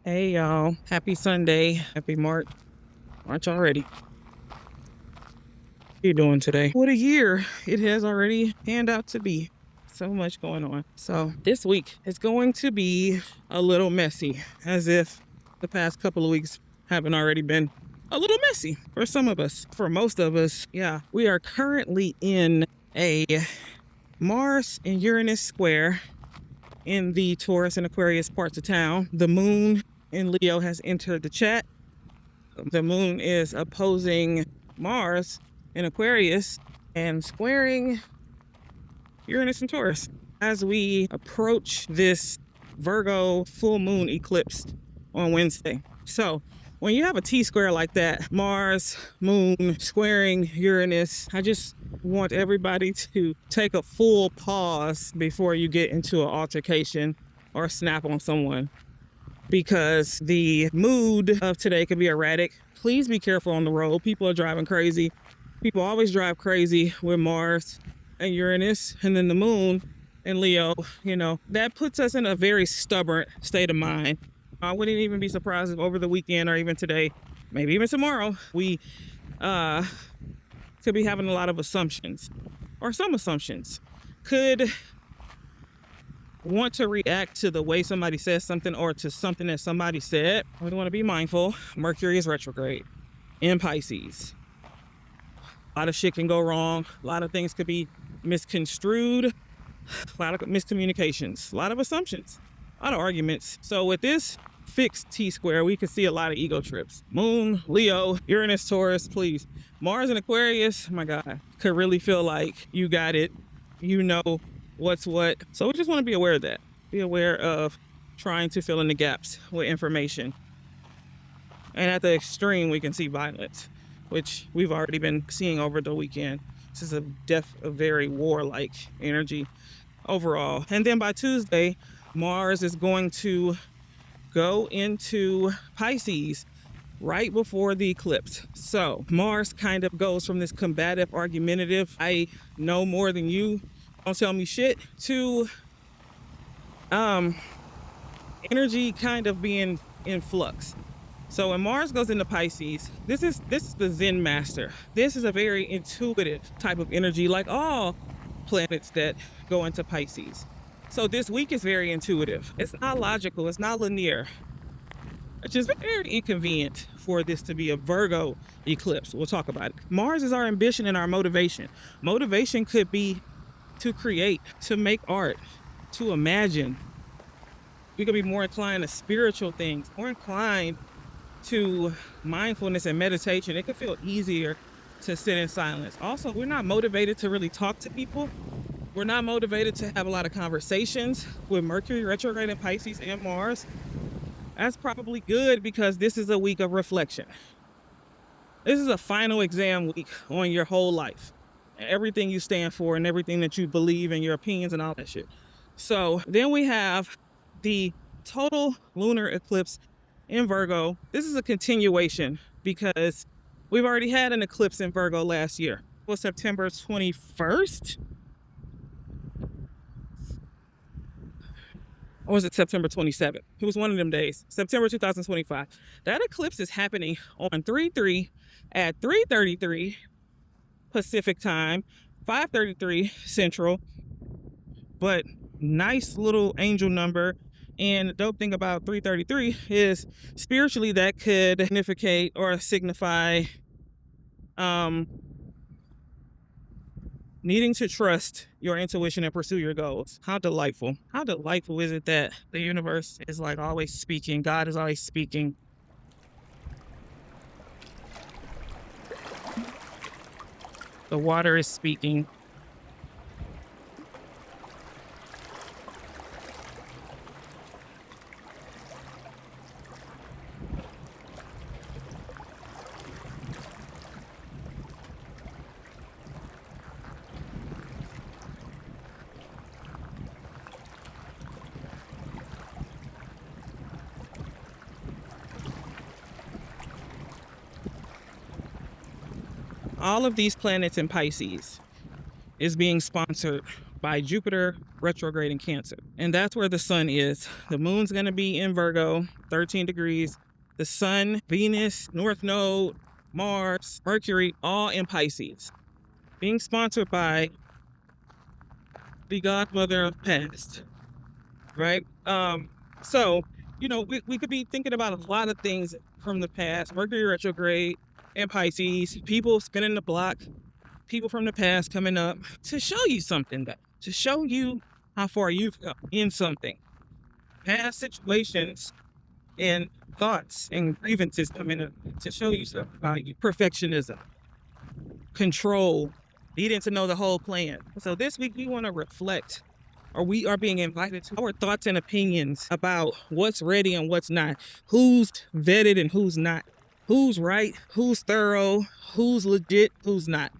Hey y'all, happy Sunday, happy March already. How you doing today? What a year it has already panned out to be. So much going on. So this week is going to be a little messy, as if the past couple of weeks haven't already been a little messy for some of us. For most of us, yeah, we are currently in a Mars and Uranus square in the Taurus and Aquarius parts of town. The moon in Leo has entered the chat. The moon is opposing Mars in Aquarius and squaring Uranus and Taurus as we approach this Virgo full moon eclipse on Wednesday. So when you have a T-square like that, Mars, moon, squaring Uranus, I just want everybody to take a full pause before you get into an altercation or snap on someone, because the mood of today could be erratic. Please be careful on the road. People are driving crazy. People always drive crazy with Mars and Uranus, and then the moon and Leo, that puts us in a very stubborn state of mind. I wouldn't even be surprised if over the weekend or even today, maybe even tomorrow, we could be having a lot of assumptions, or some assumptions. Could want to react to the way somebody says something or to something that somebody said. We want to be mindful. Mercury is retrograde in Pisces. A lot of shit can go wrong. A lot of things could be misconstrued. A lot of miscommunications. A lot of assumptions. A lot of arguments. So with this fixed T-square, we could see a lot of ego trips. Moon, Leo, Uranus, Taurus, please. Mars and Aquarius, my God, could really feel like you got it. You know what's what. So we just want to be aware of that. Be aware of trying to fill in the gaps with information. And at the extreme, we can see violence, which we've already been seeing over the weekend. This is a very warlike energy overall. And then by Tuesday, Mars is going to go into Pisces right before the eclipse. So Mars kind of goes from this combative, argumentative, I know more than you, don't tell me shit, to energy kind of being in flux. So when Mars goes into Pisces, this is the Zen master. This is a very intuitive type of energy, like all planets that go into Pisces. So this week is very intuitive. It's not logical. It's not linear. It's just very inconvenient for this to be a Virgo eclipse. We'll talk about it. Mars is our ambition and our motivation. Motivation could be to create, to make art, to imagine. We could be more inclined to spiritual things, more inclined to mindfulness and meditation. It could feel easier to sit in silence. Also, we're not motivated to really talk to people. We're not motivated to have a lot of conversations with Mercury retrograde in Pisces and Mars. That's probably good, because this is a week of reflection. This is a final exam week on your whole life, and everything you stand for and everything that you believe and your opinions and all that shit. So then we have the total lunar eclipse in Virgo. This is a continuation, because we've already had an eclipse in Virgo last year. It was September 21st. Or was it September 27th? It was one of them days. September 2025. That eclipse is happening on 3/3 at 3:33 Pacific time, 5:33 Central. But nice little angel number. And the dope thing about 3:33 is spiritually that could significate or signify needing to trust your intuition and pursue your goals. How delightful. How delightful is it that the universe is like always speaking. God is always speaking. The water is speaking. All of these planets in Pisces is being sponsored by Jupiter retrograde in Cancer. And that's where the sun is. The moon's going to be in Virgo, 13 degrees. The sun, Venus, North Node, Mars, Mercury, all in Pisces. Being sponsored by the godmother of past, right? So, we could be thinking about a lot of things from the past. Mercury retrograde in Pisces, people spinning the block, people from the past coming up to show you something, to show you how far you've come in something. Past situations and thoughts and grievances coming up to show you something about you. Perfectionism, control, needing to know the whole plan. So this week we want to reflect, or we are being invited to our thoughts and opinions about what's ready and what's not, who's vetted and who's not, who's right, who's thorough, who's legit, who's not.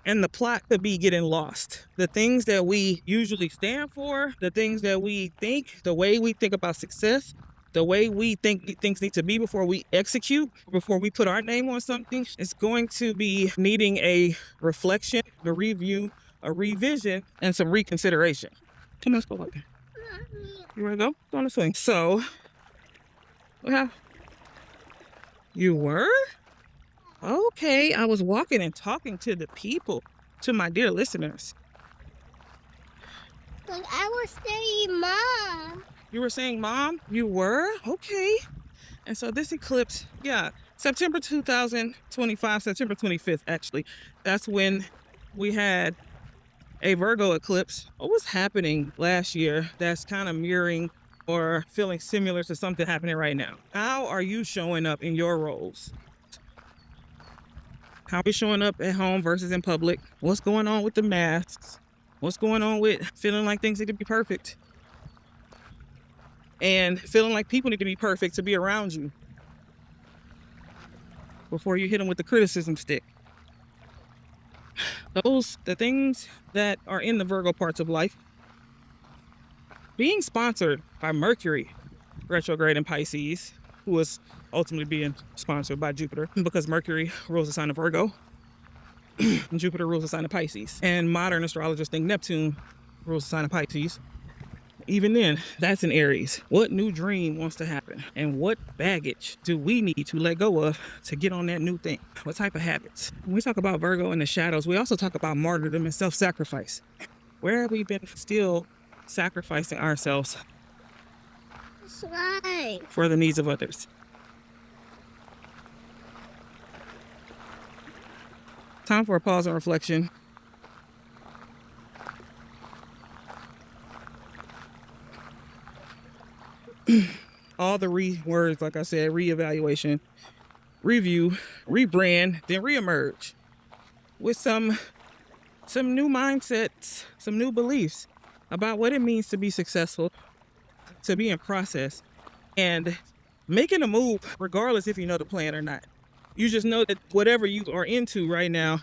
And the plot could be getting lost. The things that we usually stand for, the things that we think, the way we think about success, the way we think things need to be before we execute, before we put our name on something, is going to be needing a reflection, a review, a revision, and some reconsideration. Come on, let's go. Okay. You ready to go? Go on the swing. So, you were? Okay, I was walking and talking to the people, to my dear listeners. But I was saying mom. You were saying mom? You were? Okay. And so this eclipse, September 2025, September 25th, actually, that's when we had a Virgo eclipse. What was happening last year that's kind of mirroring or feeling similar to something happening right now? How are you showing up in your roles? How are we showing up at home versus in public? What's going on with the masks? What's going on with feeling like things need to be perfect? And feeling like people need to be perfect to be around you before you hit them with the criticism stick. The things that are in the Virgo parts of life. Being sponsored by Mercury retrograde in Pisces, who was ultimately being sponsored by Jupiter, because Mercury rules the sign of Virgo and Jupiter rules the sign of Pisces. And modern astrologers think Neptune rules the sign of Pisces. Even then, that's in Aries. What new dream wants to happen? And what baggage do we need to let go of to get on that new thing? What type of habits? When we talk about Virgo in the shadows, we also talk about martyrdom and self-sacrifice. Where have we been still sacrificing ourselves for the needs of others? Time for a pause and reflection. All the words, like I said, reevaluation, review, rebrand, then reemerge with some new mindsets, some new beliefs about what it means to be successful, to be in process, and making a move regardless if you know the plan or not. You just know that whatever you are into right now,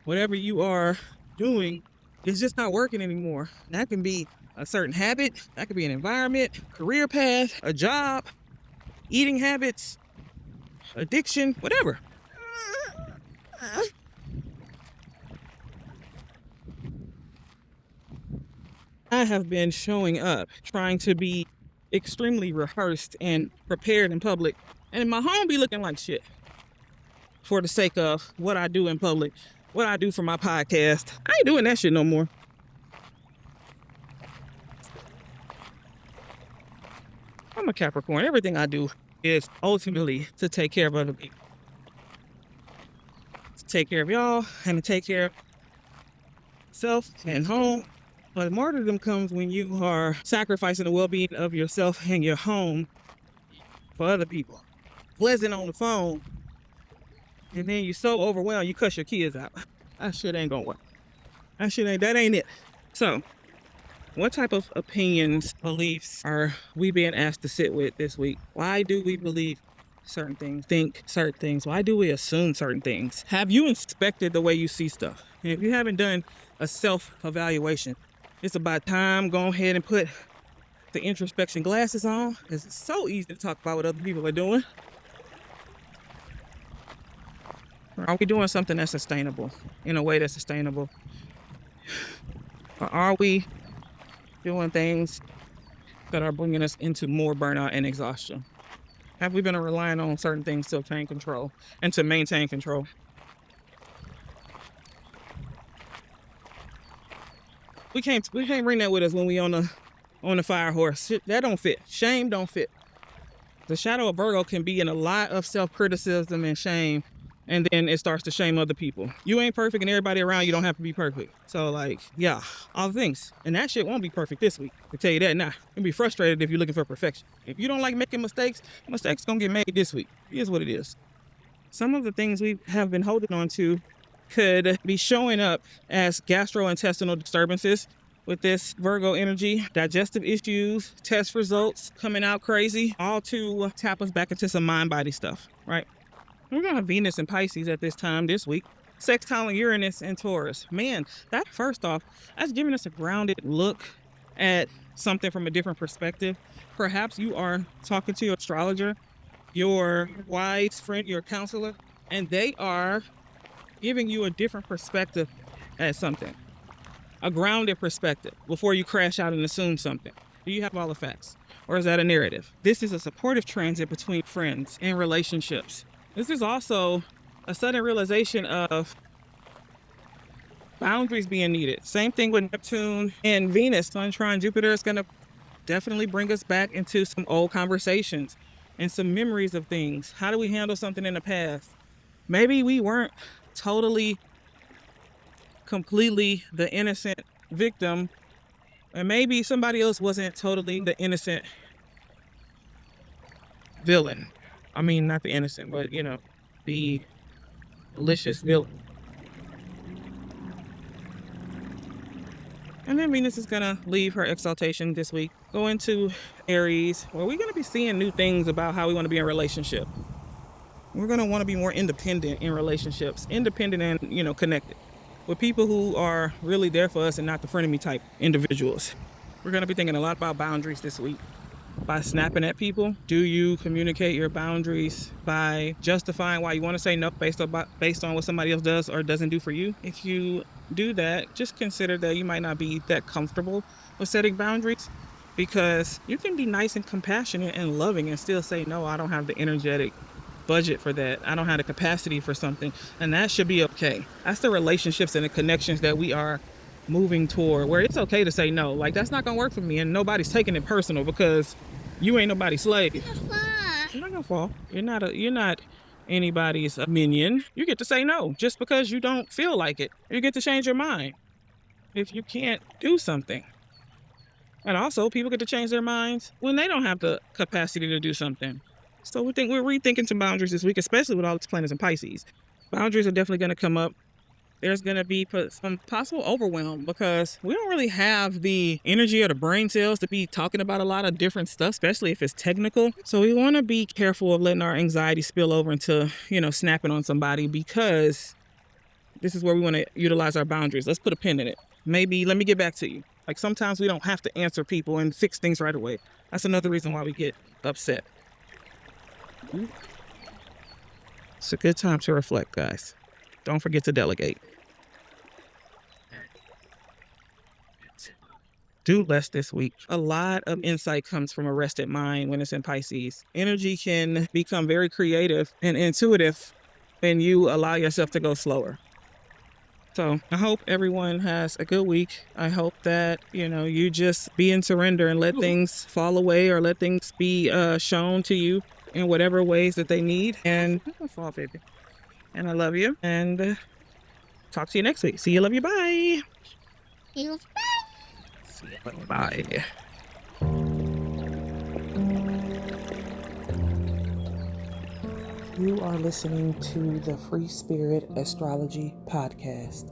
whatever you are doing, is just not working anymore. That can be a certain habit, that could be an environment, career path, a job, eating habits, addiction, whatever. I have been showing up, trying to be extremely rehearsed and prepared in public, and my home be looking like shit for the sake of what I do in public, what I do for my podcast. I ain't doing that shit no more. I'm a Capricorn. Everything I do is ultimately to take care of other people. To take care of y'all and to take care of self and home. But martyrdom comes when you are sacrificing the well-being of yourself and your home for other people. Pleasant on the phone, and then you're so overwhelmed you cuss your kids out. That shit ain't gonna work. That ain't it. So, what type of opinions, beliefs are we being asked to sit with this week? Why do we believe certain things, think certain things? Why do we assume certain things? Have you inspected the way you see stuff? And if you haven't done a self-evaluation, it's about time go ahead and put the introspection glasses on. It's so easy to talk about what other people are doing. Are we doing something that's sustainable, in a way that's sustainable? Or are we doing things that are bringing us into more burnout and exhaustion? Have we been relying on certain things to obtain control and to maintain control? We can't bring that with us when we on the fire horse. That don't fit. Shame don't fit. The shadow of Virgo can be in a lot of self-criticism and shame, and then it starts to shame other people. You ain't perfect, and everybody around you don't have to be perfect. So, like, yeah, all the things. And that shit won't be perfect this week. I tell you that now. You'll be frustrated if you're looking for perfection. If you don't like making mistakes gonna get made this week. It is what it is. Some of the things we have been holding on to could be showing up as gastrointestinal disturbances with this Virgo energy, digestive issues, test results coming out crazy, all to tap us back into some mind-body stuff, right? We're going to have Venus and Pisces at this time this week. Sextile Uranus and Taurus. Man, that first off, that's giving us a grounded look at something from a different perspective. Perhaps you are talking to your astrologer, your wise friend, your counselor, and they are giving you a different perspective at something. A grounded perspective before you crash out and assume something. Do you have all the facts? Or is that a narrative? This is a supportive transit between friends and relationships. This is also a sudden realization of boundaries being needed. Same thing with Neptune and Venus. Sun trine Jupiter is going to definitely bring us back into some old conversations and some memories of things. How do we handle something in the past? Maybe we weren't completely the innocent victim, and maybe somebody else wasn't totally the innocent villain. I mean, not the innocent, but the malicious villain. And then Venus is gonna leave her exaltation this week, go into Aries, where we're gonna be seeing new things about how we want to be in a relationship. We're gonna want to be more independent in relationships, independent and connected with people who are really there for us and not the frenemy type individuals. We're going to be thinking a lot about boundaries this week. By snapping at people, do you communicate your boundaries by justifying why you want to say no based on what somebody else does or doesn't do for you? If you do that, just consider that you might not be that comfortable with setting boundaries, because you can be nice and compassionate and loving and still say, no, I don't have the energetic budget for that. I don't have the capacity for something, and that should be okay. That's the relationships and the connections that we are moving toward, where it's okay to say no. Like, that's not gonna work for me, and nobody's taking it personal because you ain't nobody's slave. You're not gonna fall. You're not anybody's minion. You get to say no just because you don't feel like it. You get to change your mind if you can't do something. And also, people get to change their minds when they don't have the capacity to do something. So we're rethinking some boundaries this week, especially with all these planets in Pisces. Boundaries are definitely going to come up. There's going to be some possible overwhelm because we don't really have the energy or the brain cells to be talking about a lot of different stuff, especially if it's technical. So we want to be careful of letting our anxiety spill over into, snapping on somebody, because this is where we want to utilize our boundaries. Let's put a pin in it. Maybe let me get back to you. Like, sometimes we don't have to answer people and fix things right away. That's another reason why we get upset. It's a good time to reflect, guys. Don't forget to delegate. Do less this week. A lot of insight comes from a rested mind when it's in Pisces. Energy can become very creative and intuitive when you allow yourself to go slower. So I hope everyone has a good week. I hope that, you just be in surrender and let things fall away, or let things be shown to you in whatever ways that they need. And fall, baby. And I love you. And talk to you next week. See you. Love you. Bye. See you. Bye. Bye. You are listening to the Free Spirit Astrology Podcast.